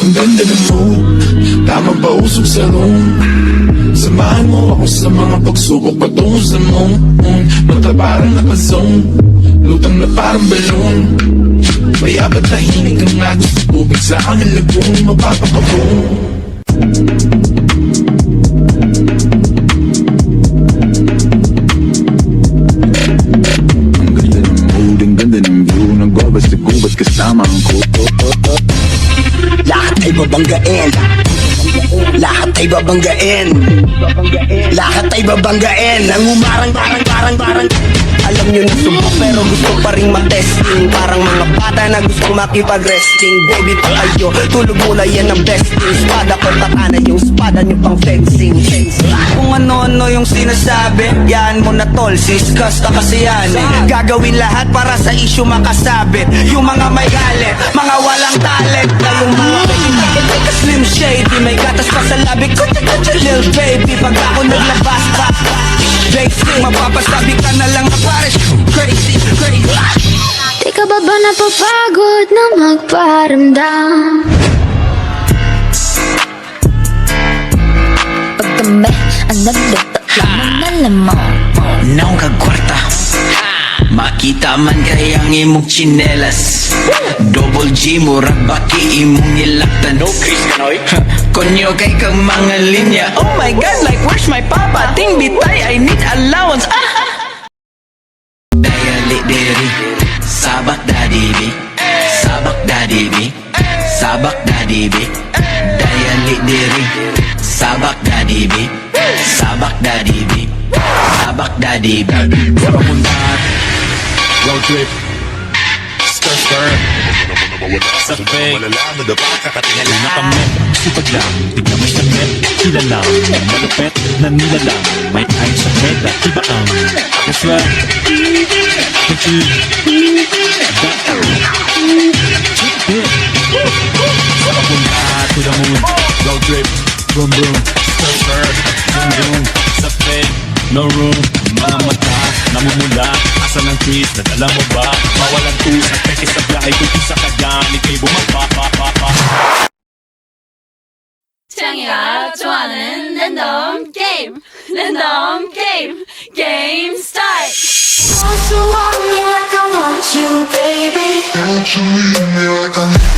Ang ganda ng mood, tama ba usok sa room? Samahan mo ako sa mga pagsubok patungo sa moon. Mata parang nakazone, lutang na parang balloon. Mayabat tahimik ang nagos sa tubig sa aming lagoon. Mapapakaboom. Ang ganda ng mood, ang ganda ng view. Nagbabas na gubat kasama ang kuto. Lahat ay babanggain. Lahat ay babanggain. Lahat ay babanggain. Ang umarang barang. Alam nyo na subok pero gusto pa rin matesting. Parang mga bata na gusto makipag-wrestling. Baby palayo, tulog muna yan ang besting. Espada ko katana yung espada nyo pang fencing. Kung ano-ano yung sinasabi, yan mo na tol, siskas ka kasi yan eh. Gagawin lahat para sa issue makasabit. Yung mga may galit, mga walang talent. Lalong mga may slim shady, may gatas pa sa labi. Kutya lil baby, pag ako naglabas pa basic, mapapasabi ka na lang na pares crazy. Di ka ba napapagod na magparamdam? Pagdami ang naglito naman lamang. Naong kagkwarta, makita man kayang imong chinelas. Double G mo baki imong nilaktan. No Chris Kanoy. Konyo kay kang mga linya. Oh my god, like where's my papa? Ting bitay, I need allowance. Dayali diri, sabak daddy bi, sabak daddy bi, sabak daddy bi. Dayali diri, sabak daddy bi, sabak daddy bi, sabak daddy bi. Sa pamuntat, road trip, stir. Sa fake nakamit, sipag lang, tignan may damit. Sila lang, malupet na nilalang. May ayos sa head at iba ang kaswag. Sa papunta to the moon, road trip, boom boom, stir, boom boom. Sa fake, no room, mga mata namumula. Asa ng trees, nadala mo ba? Mawalang tus at peke sa biyahe. Kung isa ka dyan, ikay bumaba. 태양이가 좋아하는 랜덤 게임 게임 스타일. Want you want me like I want you, baby. Don't you leave me like I